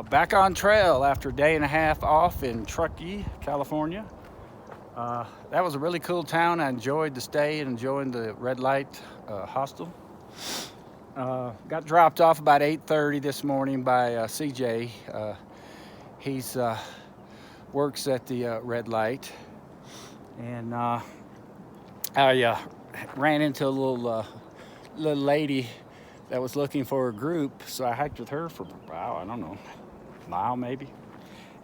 Back on trail after a day and a half off in Truckee, California. That was a really cool town. I enjoyed the stay and enjoying the red light hostel. Got dropped off about 8:30 this morning by CJ. He's works at the red light, and I ran into a little lady that was looking for a group, so I hiked with her for, I don't know, a mile maybe,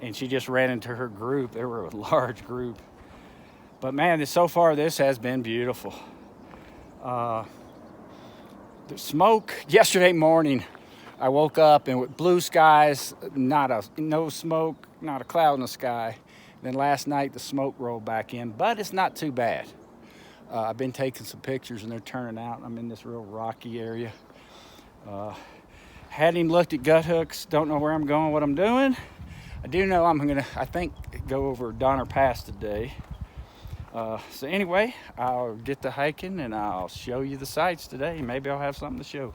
and she just ran into her group. They were a large group, but man, so far this has been beautiful. The smoke yesterday morning, I woke up and with blue skies, no smoke, not a cloud in the sky. Then last night the smoke rolled back in, but it's not too bad. I've been taking some pictures and they're turning out. I'm in this real rocky area. Hadn't even looked at gut hooks. Don't know where I'm going, what I'm doing. I do know I'm gonna, I think, go over Donner Pass today. So anyway, I'll get to hiking and I'll show you the sights today. Maybe I'll have something to show.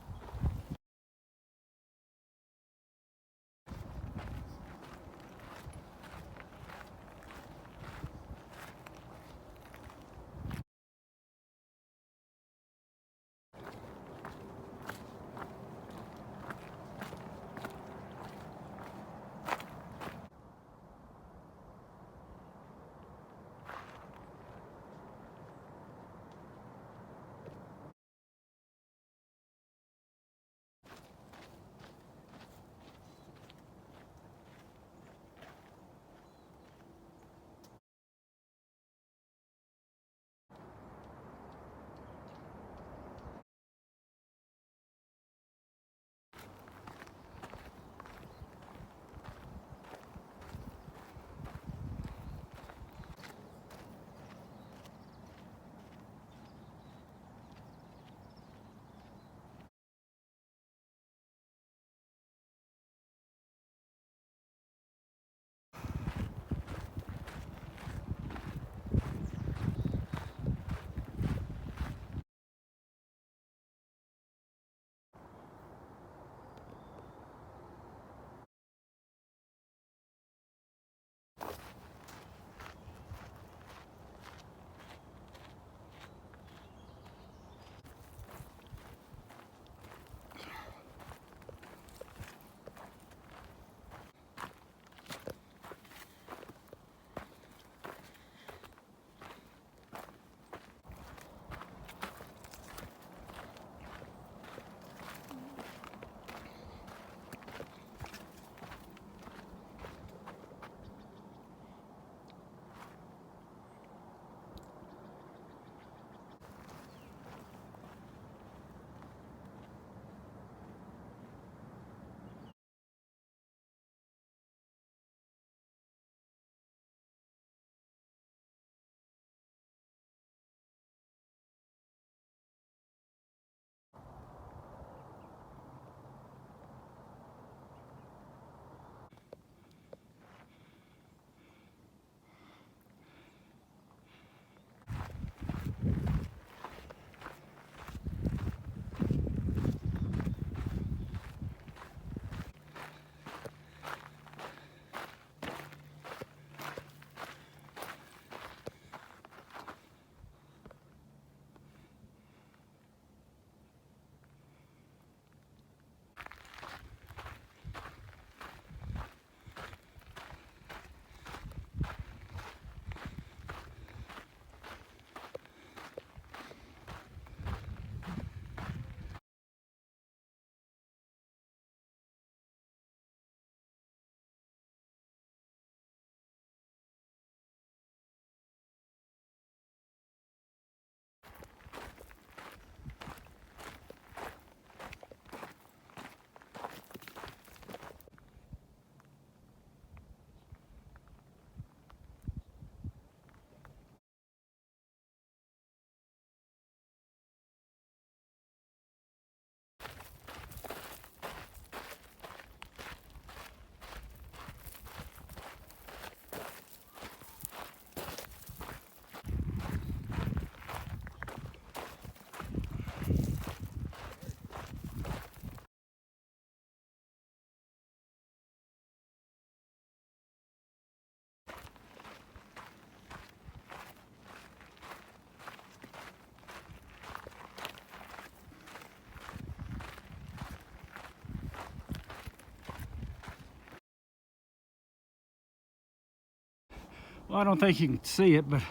Well, I don't think you can see it, but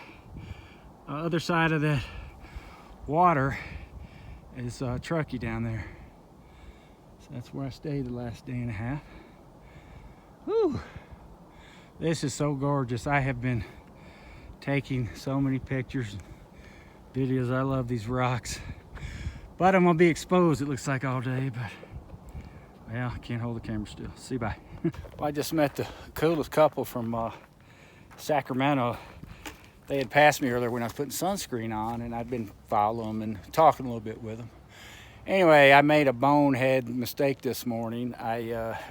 other side of that water is Truckee down there. So that's where I stayed the last day and a half. Whew. This is so gorgeous. I have been taking so many pictures and videos. I love these rocks. But I'm gonna be exposed, it looks like, all day, but well, I can't hold the camera still. See, bye. Well, I just met the coolest couple from Sacramento. They had passed me earlier when I was putting sunscreen on, and I'd been following them and talking a little bit with them. Anyway, I made a bonehead mistake this morning.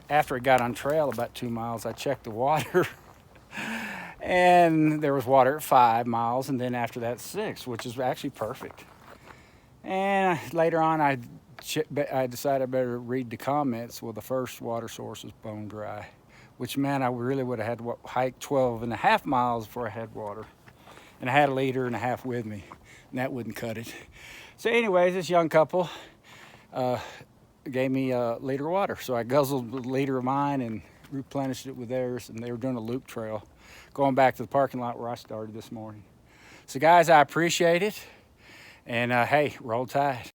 After I got on trail about 2 miles, I checked the water and there was water at 5 miles, and then after that 6, which is actually perfect. And later on, I decided I better read the comments. Well, the first water source was bone dry, which meant I really would have had to hike 12.5 miles before I had water. And I had 1.5 liters with me, and that wouldn't cut it. So anyways, this young couple gave me 1 liter of water. So I guzzled 1 liter of mine and replenished it with theirs, and they were doing a loop trail, going back to the parking lot where I started this morning. So guys, I appreciate it, and hey, roll tide.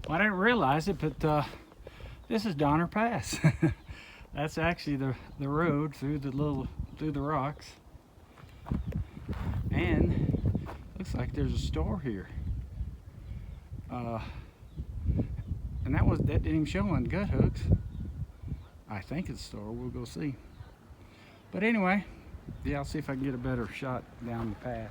Well, I didn't realize it, but this is Donner Pass. That's actually the road through the rocks. And looks like there's a store here. And that didn't even show on gut hooks. I think it's a store. We'll go see. But anyway, yeah, I'll see if I can get a better shot down the pass.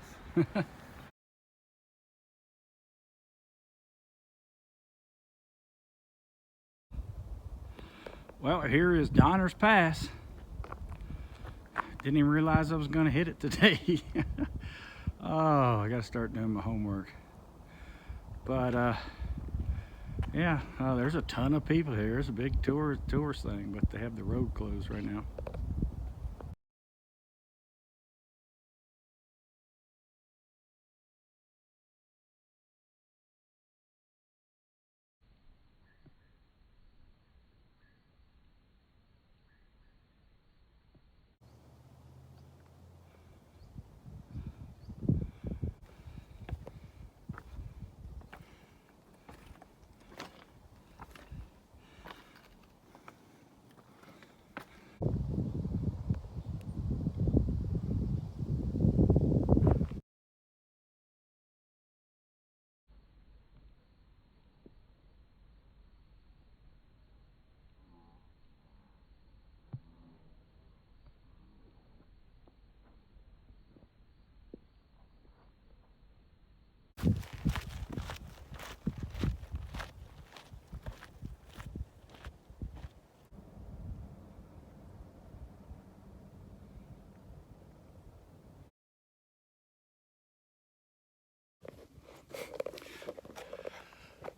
Well, here is Donner's Pass. Didn't even realize I was going to hit it today. Oh, I got to start doing my homework. But yeah, there's a ton of people here. It's a big tourist thing, but they have the road closed right now.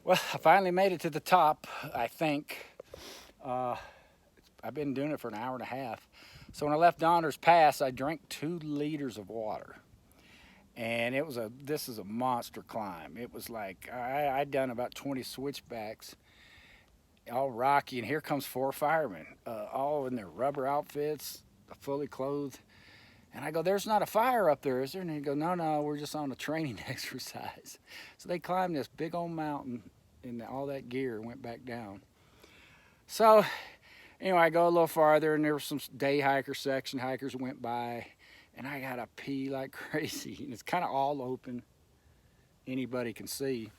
Well, I finally made it to the top, I think. I've been doing it for an hour and a half. So when I left Donner's Pass, I drank 2 liters of water. And this is a monster climb. It was like, I'd done about 20 switchbacks, all rocky, and here comes 4 firemen, all in their rubber outfits, fully clothed. And I go, there's not a fire up there, is there? And they go, no, we're just on a training exercise. So they climbed this big old mountain in all that gear and went back down. So anyway, I go a little farther, and there were some day hiker section hikers went by, and I gotta pee like crazy. And it's kind of all open, anybody can see.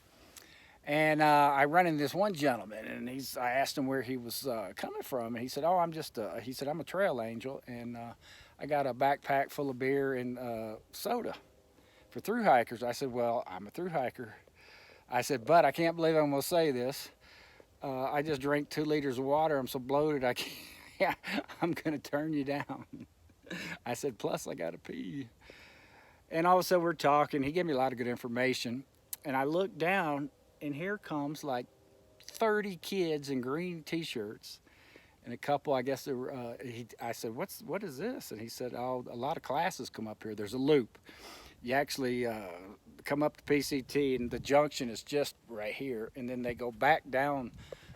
And I run into this one gentleman, and I asked him where he was coming from, and he said, "Oh, I'm a trail angel, and I got a backpack full of beer and soda for through hikers." I said, "Well, I'm a through hiker." I said, "But I can't believe I'm gonna say this. I just drank 2 liters of water. I'm so bloated, I can't. Yeah, I'm gonna turn you down." I said, "Plus I gotta pee." And all of a sudden we're talking. He gave me a lot of good information, and I looked down, and here comes like 30 kids in green t-shirts, and a couple, I guess, I said, what is this? And he said, oh, a lot of classes come up here. There's a loop. You actually come up to PCT, and the junction is just right here, and then they go back down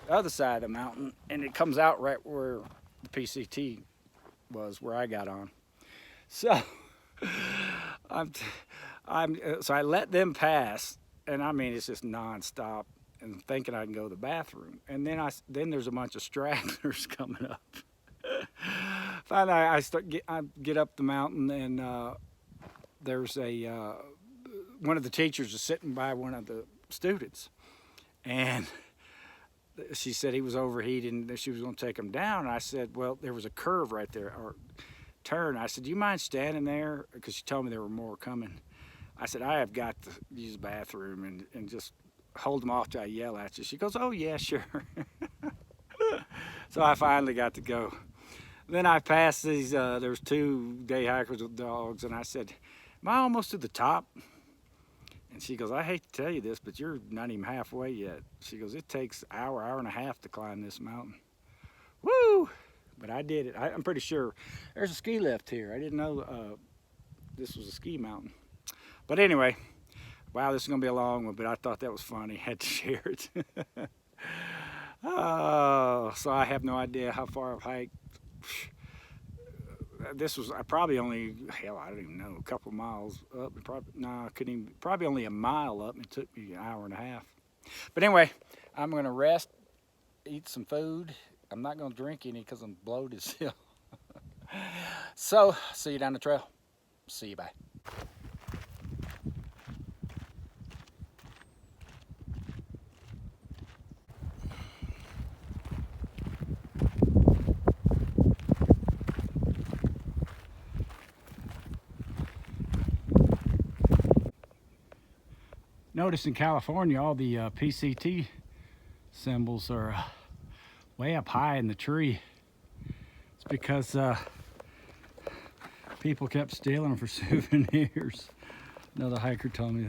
the other side of the mountain, and it comes out right where the PCT was, where I got on. So so I let them pass, and I mean, it's just nonstop, and thinking I can go to the bathroom. And then there's a bunch of stragglers coming up. Finally, I get up the mountain, and there's one of the teachers is sitting by one of the students, and she said he was overheating and she was going to take him down. And I said, well, there was a curve right there, or turn. I said, do you mind standing there? Because she told me there were more coming. I said, I have got to use the bathroom, and just hold them off till I yell at you. She goes, oh yeah, sure. So I finally got to go. Then I passed these, there's 2 day hikers with dogs, and I said, am I almost to the top? And she goes, I hate to tell you this, but you're not even halfway yet. She goes, it takes an hour and a half to climb this mountain. Woo! But I did it. I'm pretty sure. There's a ski lift here. I didn't know this was a ski mountain. But anyway, wow, this is going to be a long one, but I thought that was funny. Had to share it. Oh, so I have no idea how far I've hiked. This was, I probably only, hell, I don't even know, a couple miles up. Probably only a mile up, and it took me an hour and a half. But anyway, I'm going to rest, eat some food. I'm not going to drink any because I'm bloated still. So, see you down the trail. See you, bye. Notice in California, all the PCT symbols are way up high in the tree. It's because people kept stealing them for souvenirs. Another hiker told me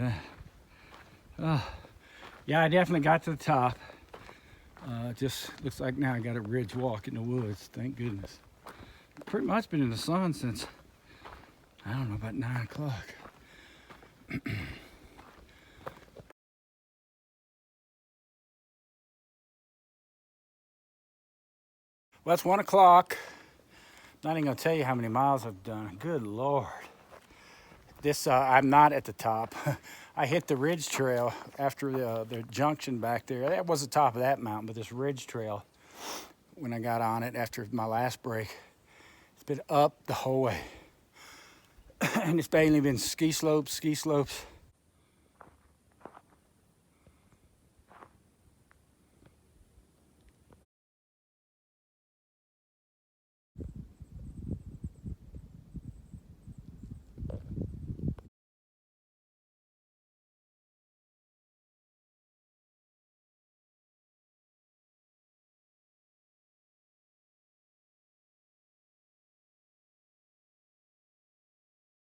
that. Yeah, I definitely got to the top. Just looks like now I got a ridge walk in the woods, thank goodness. Pretty much been in the sun since, I don't know, about 9 o'clock. Well, it's 1 o'clock. Not even gonna tell you how many miles I've done. Good Lord. This, I'm not at the top. I hit the ridge trail after the junction back there. That was the top of that mountain, but this ridge trail, when I got on it after my last break, it's been up the whole way. And it's mainly been ski slopes,